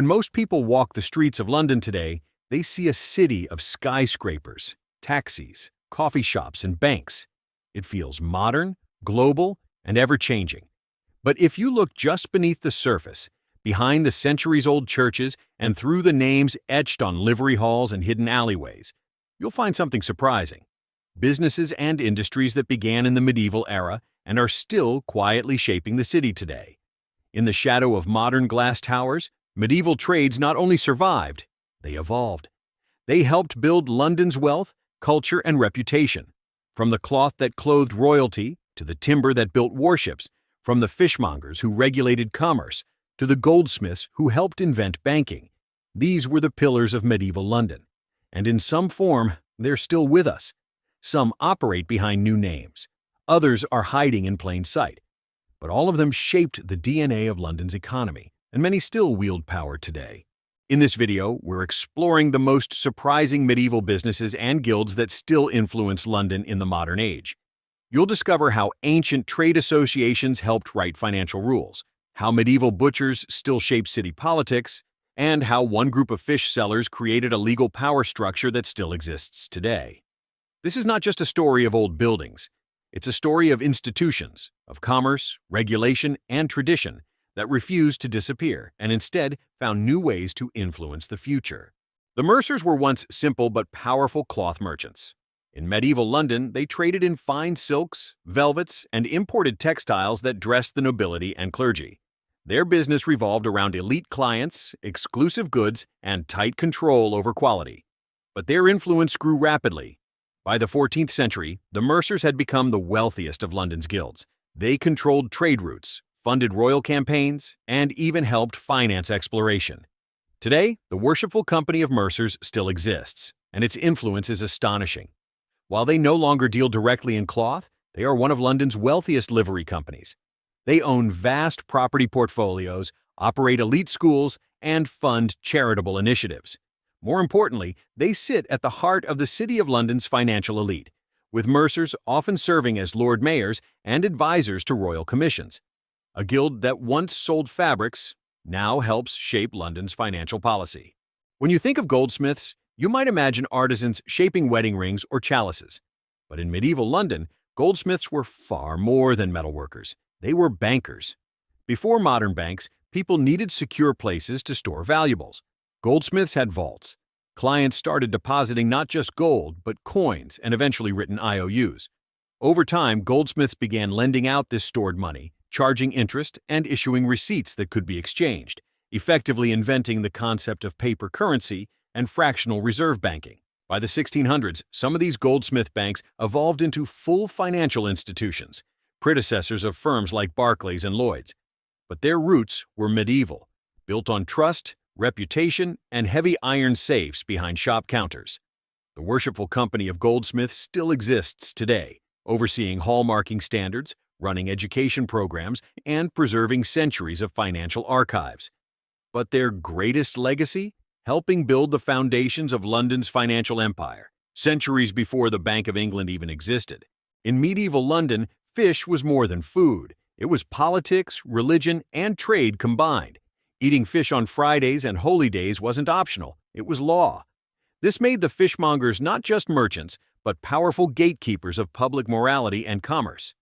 When most people walk the streets of London today, they see a city of skyscrapers, taxis, coffee shops, and banks. It feels modern, global, and ever-changing. But if you look just beneath the surface, behind the centuries-old churches and through the names etched on livery halls and hidden alleyways, you'll find something surprising. Businesses and industries that began in the medieval era and are still quietly shaping the city today. In the shadow of modern glass towers, medieval trades not only survived, they evolved. They helped build London's wealth, culture, and reputation. From the cloth that clothed royalty, to the timber that built warships, from the fishmongers who regulated commerce, to the goldsmiths who helped invent banking. These were the pillars of medieval London. And in some form, they're still with us. Some operate behind new names. Others are hiding in plain sight. But all of them shaped the DNA of London's economy, and many still wield power today. In this video, we're exploring the most surprising medieval businesses and guilds that still influence London in the modern age. You'll discover how ancient trade associations helped write financial rules, how medieval butchers still shape city politics, and how one group of fish sellers created a legal power structure that still exists today. This is not just a story of old buildings. It's a story of institutions, of commerce, regulation, and tradition that refused to disappear and instead found new ways to influence the future. The Mercers were once simple but powerful cloth merchants. In medieval London, they traded in fine silks, velvets, and imported textiles that dressed the nobility and clergy. Their business revolved around elite clients, exclusive goods, and tight control over quality. But their influence grew rapidly. By the 14th century, the Mercers had become the wealthiest of London's guilds. They controlled trade routes, funded royal campaigns, and even helped finance exploration. Today, the worshipful company of Mercers still exists, and its influence is astonishing. While they no longer deal directly in cloth, they are one of London's wealthiest livery companies. They own vast property portfolios, operate elite schools, and fund charitable initiatives. More importantly, they sit at the heart of the City of London's financial elite, with Mercers often serving as Lord Mayors and advisors to royal commissions. A guild that once sold fabrics now helps shape London's financial policy. When you think of goldsmiths, you might imagine artisans shaping wedding rings or chalices. But in medieval London, goldsmiths were far more than metalworkers. They were bankers. Before modern banks, people needed secure places to store valuables. Goldsmiths had vaults. Clients started depositing not just gold, but coins and eventually written IOUs. Over time, goldsmiths began lending out this stored money, charging interest and issuing receipts that could be exchanged, effectively inventing the concept of paper currency and fractional reserve banking. By the 1600s, some of these goldsmith banks evolved into full financial institutions, predecessors of firms like Barclays and Lloyds. But their roots were medieval, built on trust, reputation, and heavy iron safes behind shop counters. The worshipful company of goldsmiths still exists today, overseeing hallmarking standards, running education programs, and preserving centuries of financial archives. But their greatest legacy? Helping build the foundations of London's financial empire, centuries before the Bank of England even existed. In medieval London, fish was more than food. It was politics, religion, and trade combined. Eating fish on Fridays and holy days wasn't optional, it was law. This made the fishmongers not just merchants, but powerful gatekeepers of public morality and commerce.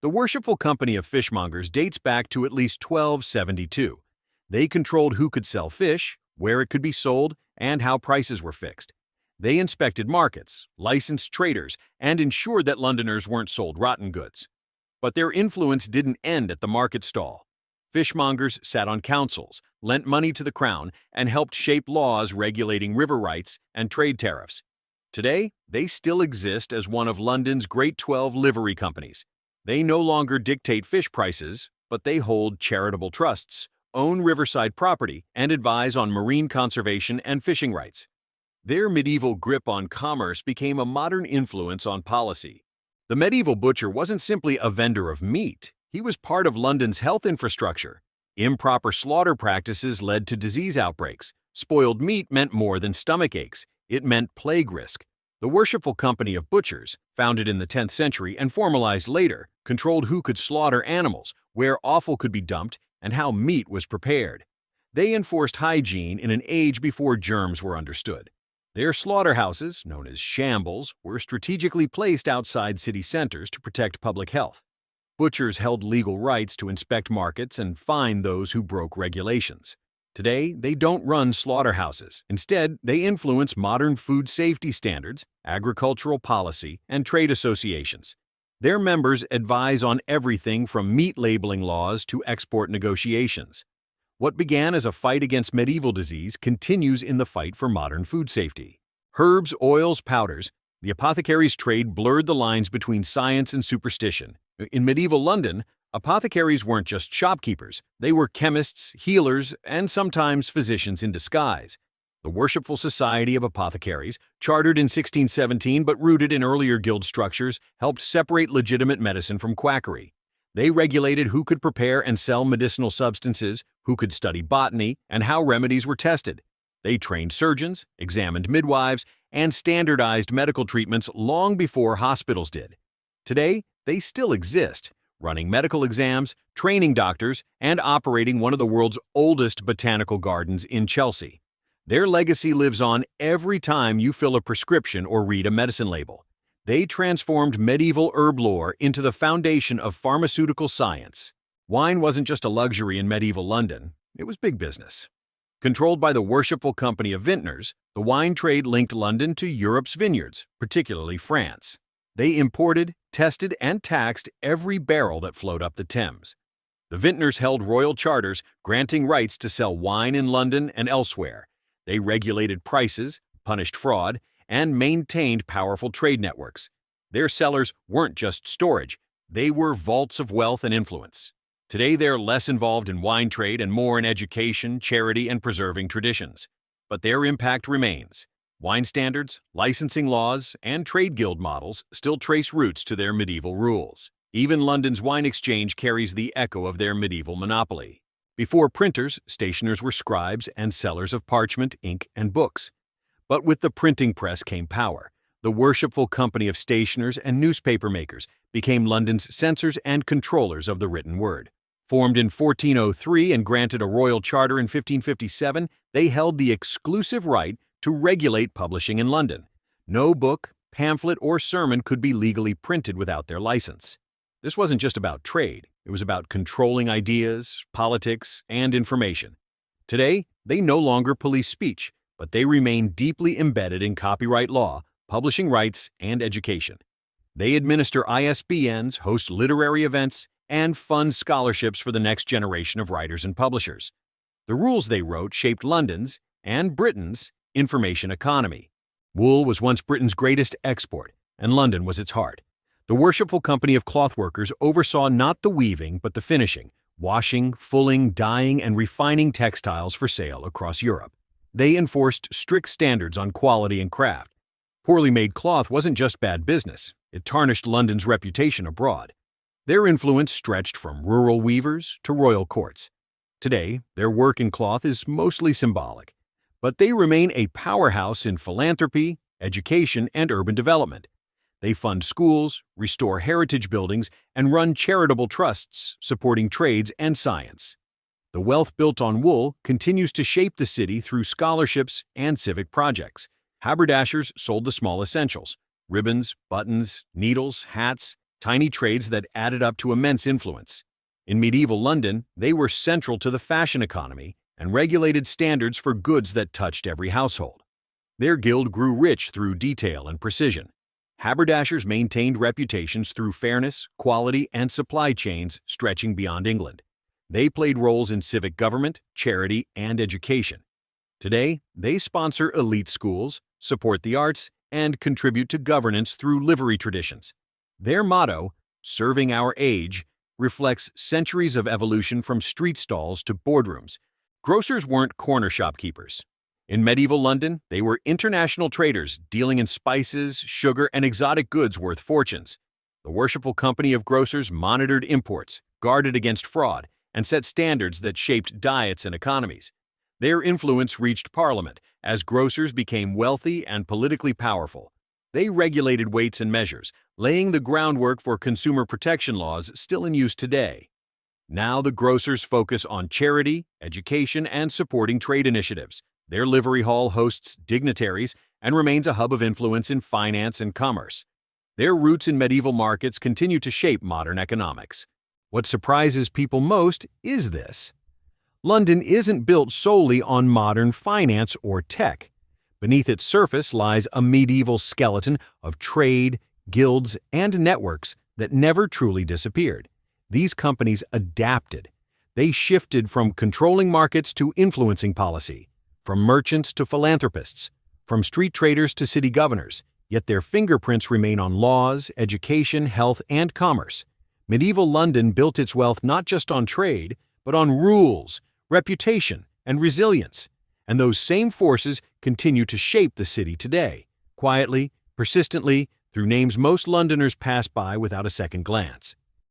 The worshipful company of fishmongers dates back to at least 1272. They controlled who could sell fish, where it could be sold, and how prices were fixed. They inspected markets, licensed traders, and ensured that Londoners weren't sold rotten goods. But their influence didn't end at the market stall. Fishmongers sat on councils, lent money to the crown, and helped shape laws regulating river rights and trade tariffs. Today, they still exist as one of London's Great 12 livery companies. They no longer dictate fish prices, but they hold charitable trusts, own riverside property, and advise on marine conservation and fishing rights. Their medieval grip on commerce became a modern influence on policy. The medieval butcher wasn't simply a vendor of meat. He was part of London's health infrastructure. Improper slaughter practices led to disease outbreaks. Spoiled meat meant more than stomach aches. It meant plague risk. The worshipful company of butchers, founded in the 10th century and formalized later, controlled who could slaughter animals, where offal could be dumped, and how meat was prepared. They enforced hygiene in an age before germs were understood. Their slaughterhouses, known as shambles, were strategically placed outside city centers to protect public health. Butchers held legal rights to inspect markets and fine those who broke regulations. Today, they don't run slaughterhouses. Instead, they influence modern food safety standards, agricultural policy, and trade associations. Their members advise on everything from meat labeling laws to export negotiations. What began as a fight against medieval disease continues in the fight for modern food safety. Herbs, oils, powders. The apothecaries' trade blurred the lines between science and superstition. In medieval London, apothecaries weren't just shopkeepers. They were chemists, healers, and sometimes physicians in disguise. The Worshipful Society of Apothecaries, chartered in 1617 but rooted in earlier guild structures, helped separate legitimate medicine from quackery. They regulated who could prepare and sell medicinal substances, who could study botany, and how remedies were tested. They trained surgeons, examined midwives, and standardized medical treatments long before hospitals did. Today, they still exist, running medical exams, training doctors, and operating one of the world's oldest botanical gardens in Chelsea. Their legacy lives on every time you fill a prescription or read a medicine label. They transformed medieval herb lore into the foundation of pharmaceutical science. Wine wasn't just a luxury in medieval London, it was big business. Controlled by the Worshipful Company of Vintners, the wine trade linked London to Europe's vineyards, particularly France. They imported, tested, and taxed every barrel that flowed up the Thames. The vintners held royal charters granting rights to sell wine in London and elsewhere. They regulated prices, punished fraud, and maintained powerful trade networks. Their cellars weren't just storage, they were vaults of wealth and influence. Today they're less involved in wine trade and more in education, charity, and preserving traditions. But their impact remains. Wine standards, licensing laws, and trade guild models still trace roots to their medieval rules. Even London's wine exchange carries the echo of their medieval monopoly. Before printers, stationers were scribes and sellers of parchment, ink, and books. But with the printing press came power. The Worshipful Company of Stationers and Newspaper Makers became London's censors and controllers of the written word. Formed in 1403 and granted a royal charter in 1557, they held the exclusive right to regulate publishing in London. No book, pamphlet, or sermon could be legally printed without their license. This wasn't just about trade, it was about controlling ideas, politics, and information. Today, they no longer police speech, but they remain deeply embedded in copyright law, publishing rights, and education. They administer ISBNs, host literary events, and fund scholarships for the next generation of writers and publishers. The rules they wrote shaped London's, and Britain's, information economy. Wool was once Britain's greatest export, and London was its heart. The Worshipful Company of Clothworkers oversaw not the weaving but the finishing, washing, fulling, dyeing, and refining textiles for sale across Europe. They enforced strict standards on quality and craft. Poorly made cloth wasn't just bad business, it tarnished London's reputation abroad. Their influence stretched from rural weavers to royal courts. Today, their work in cloth is mostly symbolic, but they remain a powerhouse in philanthropy, education, and urban development. They fund schools, restore heritage buildings, and run charitable trusts supporting trades and science. The wealth built on wool continues to shape the city through scholarships and civic projects. Haberdashers sold the small essentials: ribbons, buttons, needles, hats, tiny trades that added up to immense influence. In medieval London, they were central to the fashion economy and regulated standards for goods that touched every household. Their guild grew rich through detail and precision. Haberdashers maintained reputations through fairness, quality, and supply chains stretching beyond England. They played roles in civic government, charity, and education. Today, they sponsor elite schools, support the arts, and contribute to governance through livery traditions. Their motto, "Serving Our Age," reflects centuries of evolution from street stalls to boardrooms. Grocers weren't corner shopkeepers. In medieval London, they were international traders dealing in spices, sugar, and exotic goods worth fortunes. The Worshipful Company of Grocers monitored imports, guarded against fraud, and set standards that shaped diets and economies. Their influence reached Parliament as grocers became wealthy and politically powerful. They regulated weights and measures, laying the groundwork for consumer protection laws still in use today. Now the grocers focus on charity, education, and supporting trade initiatives. Their livery hall hosts dignitaries and remains a hub of influence in finance and commerce. Their roots in medieval markets continue to shape modern economics. What surprises people most is this: London isn't built solely on modern finance or tech. Beneath its surface lies a medieval skeleton of trade, guilds, and networks that never truly disappeared. These companies adapted. They shifted from controlling markets to influencing policy, from merchants to philanthropists, from street traders to city governors, yet their fingerprints remain on laws, education, health, and commerce. Medieval London built its wealth not just on trade, but on rules, reputation, and resilience. And those same forces continue to shape the city today, quietly, persistently, through names most Londoners pass by without a second glance.